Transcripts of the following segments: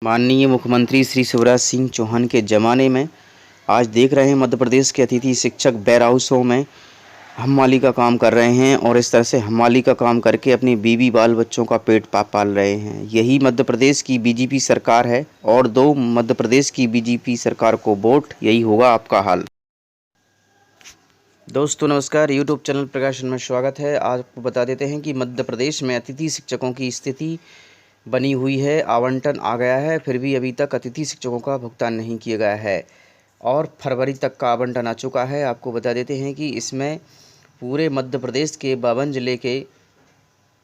माननीय मुख्यमंत्री श्री शिवराज सिंह चौहान के ज़माने में आज देख रहे हैं मध्य प्रदेश के अतिथि शिक्षक वेयर हाउसों में हमाली का काम कर रहे हैं और इस तरह से हमाली का काम करके अपनी बीवी बाल बच्चों का पेट पाल रहे हैं। यही मध्य प्रदेश की बीजेपी सरकार है और दो मध्य प्रदेश की बीजेपी सरकार को वोट, यही होगा आपका हाल। दोस्तों नमस्कार, यूट्यूब चैनल प्रकाशन में स्वागत है। आज आपको बता देते हैं कि मध्य प्रदेश में अतिथि शिक्षकों की स्थिति बनी हुई है। आवंटन आ गया है, फिर भी अभी तक अतिथि शिक्षकों का भुगतान नहीं किया गया है और फरवरी तक का आवंटन आ चुका है। आपको बता देते हैं कि इसमें पूरे मध्य प्रदेश के 52 जिले के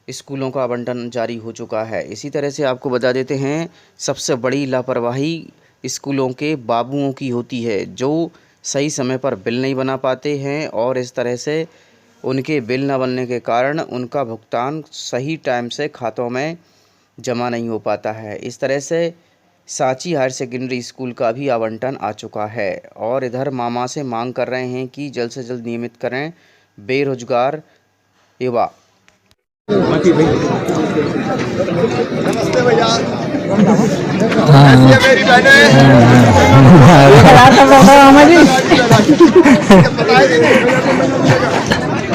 स्कूलों का आवंटन जारी हो चुका है। इसी तरह से आपको बता देते हैं सबसे बड़ी लापरवाही स्कूलों के बाबुओं की होती है, जो सही समय पर बिल नहीं बना पाते हैं और इस तरह से उनके बिल न बनने के कारण उनका भुगतान सही टाइम से खातों में जमा नहीं हो पाता है। इस तरह से सांची हायर सेकेंडरी स्कूल का भी आवंटन आ चुका है और इधर मामा से मांग कर रहे हैं कि जल्द से जल्द नियमित करें बेरोजगार युवा। नमस्ते भैया, मेरी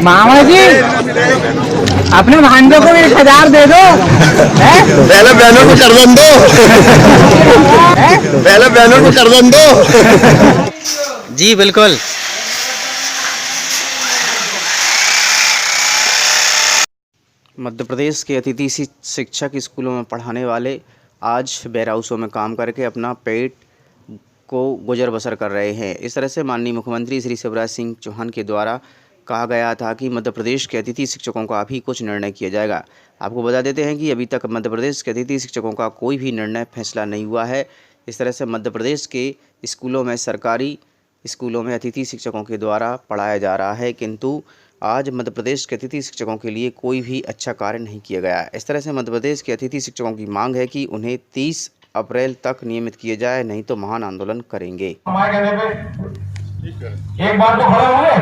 मामा जी अपने भांजों को 1000 दे दो। पहले बहनों को कर्जन दो, पहले बहनों को कर्जन दो। जी बिल्कुल। मध्य प्रदेश के अतिथि शिक्षक स्कूलों में पढ़ाने वाले आज वेयर हाउसों में काम करके अपना पेट को गुजर बसर कर रहे हैं। इस तरह से माननीय मुख्यमंत्री श्री शिवराज सिंह चौहान के द्वारा कहा गया था कि मध्य प्रदेश के अतिथि शिक्षकों का अभी कुछ निर्णय किया जाएगा। आपको बता देते हैं कि अभी तक मध्य प्रदेश के अतिथि शिक्षकों का कोई भी निर्णय फैसला नहीं हुआ है। इस तरह से मध्य प्रदेश के स्कूलों में, सरकारी स्कूलों में अतिथि शिक्षकों के द्वारा पढ़ाया जा रहा है, किंतु आज मध्य प्रदेश के अतिथि शिक्षकों के लिए कोई भी अच्छा कार्य नहीं किया गया। इस तरह से मध्य प्रदेश के अतिथि शिक्षकों की मांग है कि उन्हें 30 अप्रैल तक नियमित किया जाए, नहीं तो महान आंदोलन करेंगे। एक बार तो खड़ा हो गए,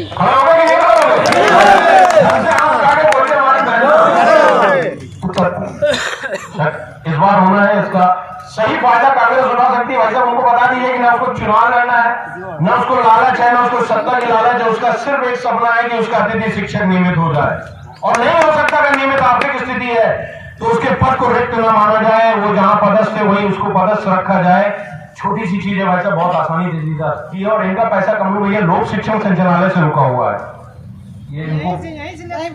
खड़ा हो गए कि नहीं खड़ा हो गए? इस बार होना है, इसका सही फायदा कांग्रेस उठा सकती है। वैसे उनको बता दीजिए कि ना उसको चुनाव लड़ना है, ना उसको लालच है, ना उसको सत्ता की लालच है। उसका सिर्फ एक सपना है कि उसका अतिथि शिक्षक नियमित हो जाए, और नहीं हो सकता अगर नियमित आर्थिक स्थिति है तो उसके पद को रिक्त न माना जाए, वो जहां पदस्थ है वही उसको पदस्थ रखा जाए। छोटी सी चीज है वैसे, बहुत आसानी से दी जाती है और इनका पैसा कम भैया लोक शिक्षण संचालनालय से रुका हुआ है। ये इनको नहीं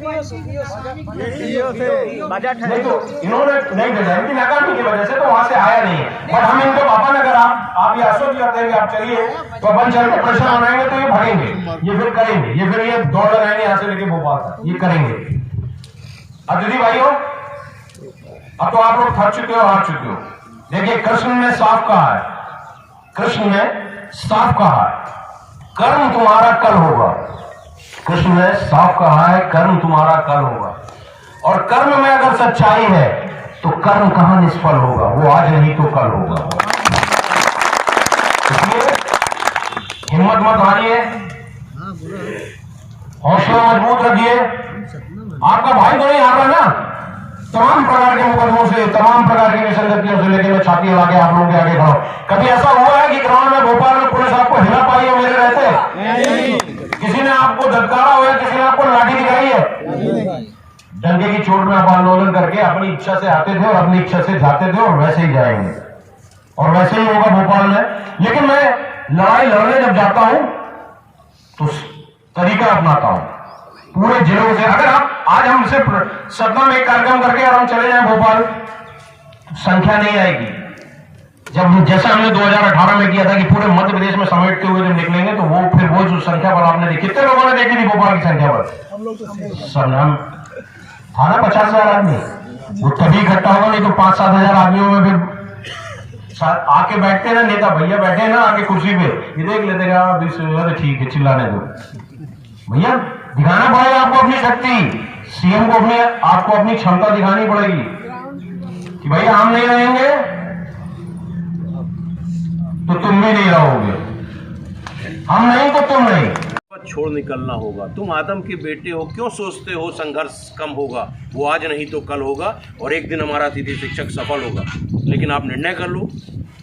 तो इन्होंने नहीं भेजा, इनकी नाकामी की वजह से तो वहां से आया नहीं है। बट हम इनको पापा अगर आप ये आश्वस्त करते हैं कि आप चलिए तो अपन चल के प्रेशर बनाएंगे तो ये भागेंगे, ये फिर करेंगे, ये फिर ये दौड़ लगाएंगे यहाँ से लेके भोपाल तक, ये करेंगे। अब दीदी भाइयों, अब तो आप लोग थक चुके हो, हार चुके हो। देखिए कृष्ण ने साफ कहा है, कृष्ण ने साफ कहा है कर्म तुम्हारा कल होगा। कृष्ण ने साफ कहा है कर्म तुम्हारा कल होगा, और कर्म में अगर सच्चाई है तो कर्म कहां निष्फल होगा, वो आज नहीं तो कल होगा। इसलिए हिम्मत मत हारिए, हौसला मजबूत रखिए। आपका भाई तो नहीं हार रहा ना, तमाम प्रकार के मुकदमों से, तमाम प्रकार की विसंगतियों से लेकर मैं छाती लगा के आप लोगों के आगे खड़ा हूं। कभी ऐसा हुआ है कि ग्राउंड में भोपाल में पुलिस आपको हिला पाई है मेरे रहते? किसी ने आपको धक्कारा हो या किसी ने आपको लाठी दिखाई है? डंके की चोट में आप आंदोलन करके अपनी इच्छा से आते थे और अपनी इच्छा से जाते थे, और वैसे ही जाएंगे और वैसे ही होगा भोपाल में। लेकिन मैं लड़ाई लड़ने जब जाता हूं तो तरीका अपनाता हूं पूरे जिलों से। अगर आप आज हम सिर्फ सतना में एक कार्यक्रम करके और हम चले जाएं भोपाल, संख्या नहीं आएगी। जब जैसा हमने 2018 में किया था कि पूरे मध्य प्रदेश में समेटते हुए जब निकलेंगे तो वो फिर वो जो संख्या बल आपने देखी, कितने लोगों ने देखी थी भोपाल की संख्या बल? सब हम था ना 50,000 आदमी, वो तभी इकट्ठा होगा, नहीं तो 5-7 हजार आदमियों में फिर आके बैठते ना नेता भैया, बैठे ना आके कुर्सी पे, ये देख लेते हैं ठीक है चिल्लाने दो भैया। दिखाना पड़ेगा आपको अपनी शक्ति, सीएम को आपको अपनी क्षमता दिखानी पड़ेगी कि भैया हम नहीं रहेंगे तो तुम भी नहीं रहोगे, हम नहीं तो तुम नहीं। मत छोड़ निकलना होगा। तुम आदम के बेटे हो, क्यों सोचते हो संघर्ष कम होगा? वो आज नहीं तो कल होगा और एक दिन हमारा अतिथि शिक्षक सफल होगा। लेकिन आप निर्णय कर लो।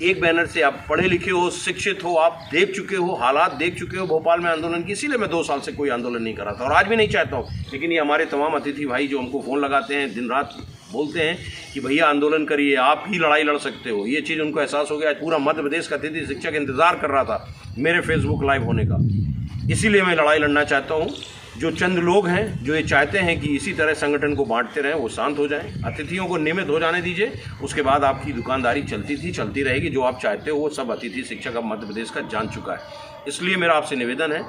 एक बैनर से आप पढ़े लिखे हो, शिक्षित हो, आप देख चुके हो, हालात देख चुके हो भोपाल में आंदोलन की। इसीलिए मैं 2 साल से कोई आंदोलन नहीं कर रहा था और आज भी नहीं चाहता हूँ। लेकिन ये हमारे तमाम अतिथि भाई जो हमको फ़ोन लगाते हैं, दिन रात बोलते हैं कि भैया आंदोलन करिए, आप ही लड़ाई लड़ सकते हो, ये चीज़ उनको एहसास हो गया। पूरा मध्य प्रदेश का अतिथि शिक्षक इंतज़ार कर रहा था मेरे फेसबुक लाइव होने का। इसीलिए मैं लड़ाई लड़ना चाहता हूँ। जो चंद लोग हैं जो ये चाहते हैं कि इसी तरह संगठन को बांटते रहें, वो शांत हो जाएं, अतिथियों को नियमित हो जाने दीजिए। उसके बाद आपकी दुकानदारी चलती थी, चलती रहेगी। जो आप चाहते हो वो सब अतिथि शिक्षक अब मध्य प्रदेश का जान चुका है। इसलिए मेरा आपसे निवेदन है,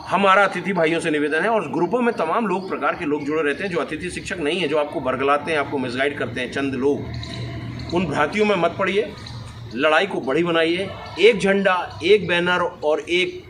हमारा अतिथि भाइयों से निवेदन है, और ग्रुपों में तमाम लोग प्रकार के लोग जुड़े रहते हैं जो अतिथि शिक्षक नहीं है, जो आपको बरगलाते हैं, आपको मिसगाइड करते हैं चंद लोग। उन भ्रांतियों में मत पड़िए, लड़ाई को बड़ी बनाइए। एक झंडा, एक बैनर और एक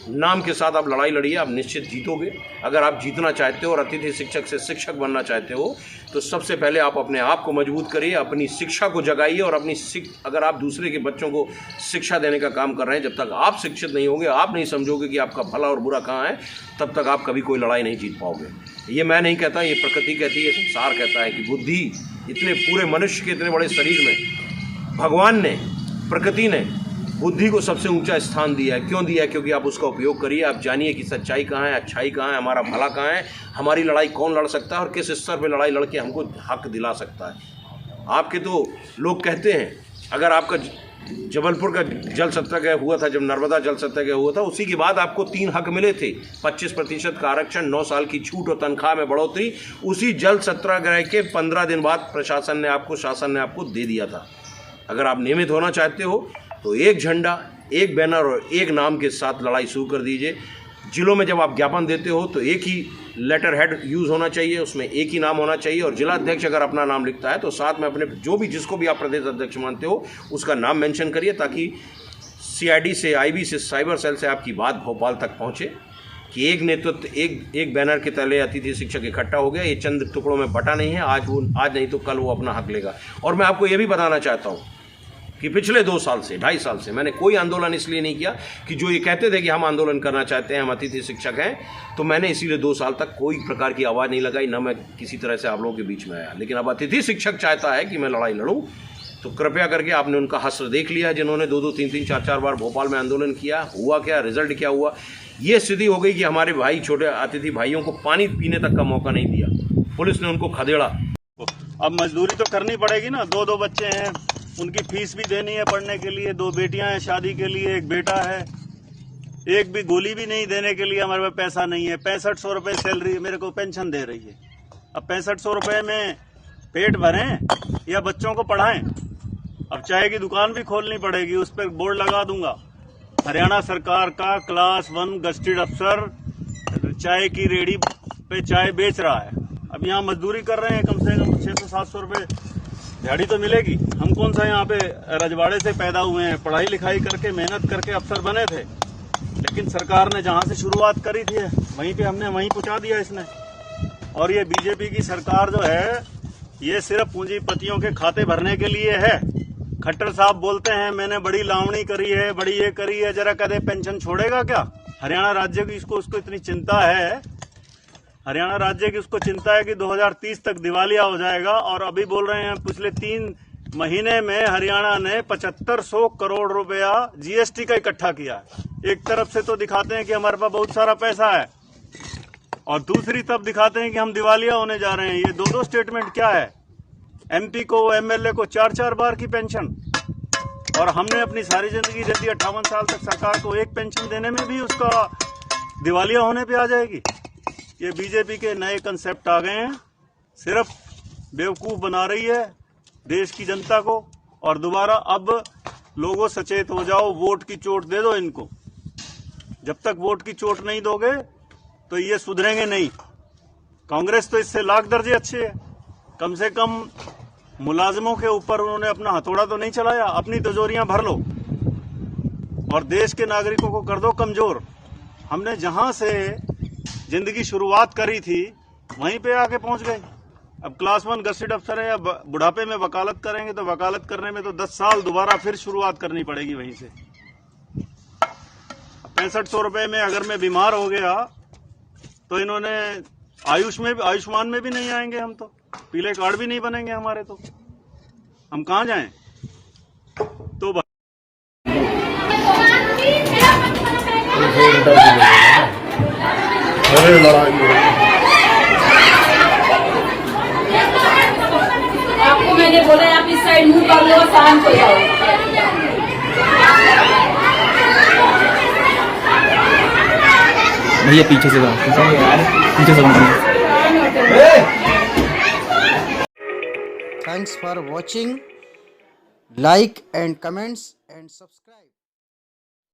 नाम के साथ आप लड़ाई लड़िए, आप निश्चित जीतोगे। अगर आप जीतना चाहते हो और अतिथि शिक्षक से शिक्षक बनना चाहते हो तो सबसे पहले आप अपने आप को मजबूत करिए, अपनी शिक्षा को जगाइए। और अगर आप दूसरे के बच्चों को शिक्षा देने का काम कर रहे हैं, जब तक आप शिक्षित नहीं होंगे, आप नहीं समझोगे कि आपका भला और बुरा कहाँ है, तब तक आप कभी कोई लड़ाई नहीं जीत पाओगे। ये मैं नहीं कहता, ये प्रकृति कहती है, संसार कहता है कि बुद्धि, इतने पूरे मनुष्य के इतने बड़े शरीर में भगवान ने, प्रकृति ने बुद्धि को सबसे ऊंचा स्थान दिया है। क्यों दिया है? क्योंकि आप उसका उपयोग करिए, आप जानिए कि सच्चाई कहाँ है, अच्छाई कहाँ है, हमारा भला कहाँ है, हमारी लड़ाई कौन लड़ सकता है और किस स्तर पे लड़ाई लड़के हमको हक दिला सकता है। आपके तो लोग कहते हैं, अगर आपका जबलपुर का जल सत्याग्रह हुआ था, जब नर्मदा जल सत्याग्रह हुआ था, उसी के बाद आपको 3 हक मिले थे, 25% का आरक्षण, 9 साल की छूट और तनख्वाह में बढ़ोतरी। उसी जल सत्याग्रह के 15 दिन बाद प्रशासन ने आपको, शासन ने आपको दे दिया था। अगर आप नियमित होना चाहते हो तो एक झंडा, एक बैनर और एक नाम के साथ लड़ाई शुरू कर दीजिए। जिलों में जब आप ज्ञापन देते हो तो एक ही लेटर हेड यूज़ होना चाहिए, उसमें एक ही नाम होना चाहिए। और जिला अध्यक्ष अगर अपना नाम लिखता है तो साथ में अपने जिसको भी आप प्रदेश अध्यक्ष मानते हो उसका नाम मेंशन करिए, ताकि CID से, IB से, साइबर सेल से आपकी बात भोपाल तक पहुँचे कि एक नेतृत्व, एक बैनर के तले अतिथि शिक्षक इकट्ठा हो गया। ये चंद टुकड़ों में बटा नहीं है, आज नहीं तो कल वो अपना हक लेगा। और मैं आपको ये भी बताना चाहता हूँ कि पिछले 2 साल से, 2.5 साल से मैंने कोई आंदोलन इसलिए नहीं किया कि जो ये कहते थे कि हम आंदोलन करना चाहते हैं, हम अतिथि शिक्षक हैं, तो मैंने इसीलिए 2 साल तक कोई प्रकार की आवाज़ नहीं लगाई, ना मैं किसी तरह से आप लोगों के बीच में आया। लेकिन अब अतिथि शिक्षक चाहता है कि मैं लड़ाई लड़ूं, तो कृपया करके आपने उनका हश्र देख लिया, जिन्होंने 2-2, 3-3, 4-4 बार भोपाल में आंदोलन किया। हुआ क्या, रिजल्ट क्या हुआ? ये स्थिति हो गई कि हमारे भाई, छोटे अतिथि भाइयों को पानी पीने तक का मौका नहीं दिया, पुलिस ने उनको खदेड़ा। अब मजदूरी तो करनी पड़ेगी ना, 2 बच्चे हैं, उनकी फीस भी देनी है पढ़ने के लिए, 2 बेटियां हैं शादी के लिए, 1 बेटा है। एक भी गोली भी नहीं देने के लिए हमारे पास पैसा नहीं है। 6500 रुपए सैलरी मेरे को पेंशन दे रही है। अब 6500 रुपए में पेट भरें या बच्चों को पढ़ाएं? अब चाय की दुकान भी खोलनी पड़ेगी, उस पर बोर्ड लगा दूंगा, हरियाणा सरकार का क्लास 1 गस्टेड अफसर चाय की रेडी पे चाय बेच रहा है। अब यहाँ मजदूरी कर रहे हैं, कम से कम 600-700 रुपए दिहाड़ी तो मिलेगी। हम कौन सा यहाँ पे रजवाड़े से पैदा हुए हैं, पढ़ाई लिखाई करके, मेहनत करके अफसर बने थे। लेकिन सरकार ने जहाँ से शुरुआत करी थी वहीं पे हमने वहीं पहुँचा दिया इसने। और ये बीजेपी की सरकार जो है, ये सिर्फ पूंजीपतियों के खाते भरने के लिए है। खट्टर साहब बोलते हैं मैंने बड़ी लावणी करी है, बड़ी ये करी है, जरा कदे पेंशन छोड़ेगा क्या? हरियाणा राज्य की उसको इतनी चिंता है, हरियाणा राज्य की उसको चिंता है कि 2030 तक दिवालिया हो जाएगा। और अभी बोल रहे हैं पिछले 3 महीने में हरियाणा ने 7500 करोड़ रुपया GST का इकट्ठा किया है। एक तरफ से तो दिखाते हैं कि हमारे पास बहुत सारा पैसा है और दूसरी तरफ दिखाते हैं कि हम दिवालिया होने जा रहे हैं। ये 2 स्टेटमेंट क्या है? MP को, MLA को 4-4 बार की पेंशन, और हमने अपनी सारी जिंदगी दे दी 58 साल तक सरकार को, एक पेंशन देने में भी उसका दिवालिया होने पे आ जाएगी। ये बीजेपी के नए कंसेप्ट आ गए हैं, सिर्फ बेवकूफ बना रही है देश की जनता को। और दोबारा अब लोगों सचेत हो जाओ, वोट की चोट दे दो इनको। जब तक वोट की चोट नहीं दोगे तो ये सुधरेंगे नहीं। कांग्रेस तो इससे लाख दर्जे अच्छे है, कम से कम मुलाजिमों के ऊपर उन्होंने अपना हथौड़ा तो नहीं चलाया। अपनी तिजोरियां भर लो और देश के नागरिकों को कर दो कमजोर। हमने जहां से जिंदगी शुरुआत करी थी वहीं पे आके पहुंच गए। अब क्लास 1 गस्टेड अफसर है या बुढ़ापे में वकालत करेंगे तो वकालत करने में तो 10 साल दोबारा फिर शुरुआत करनी पड़ेगी वहीं से। 6500 रुपए में अगर मैं बीमार हो गया तो इन्होंने आयुष्मान में भी नहीं आएंगे, हम तो पीले कार्ड भी नहीं बनेंगे हमारे, तो हम कहाँ जाएं? तो आपको मैंने बोला आप इस साइड मुंह कर लो, शांत हो जाओ। भैया पीछे से पीछे से Thanks for watching. Like and comments and subscribe.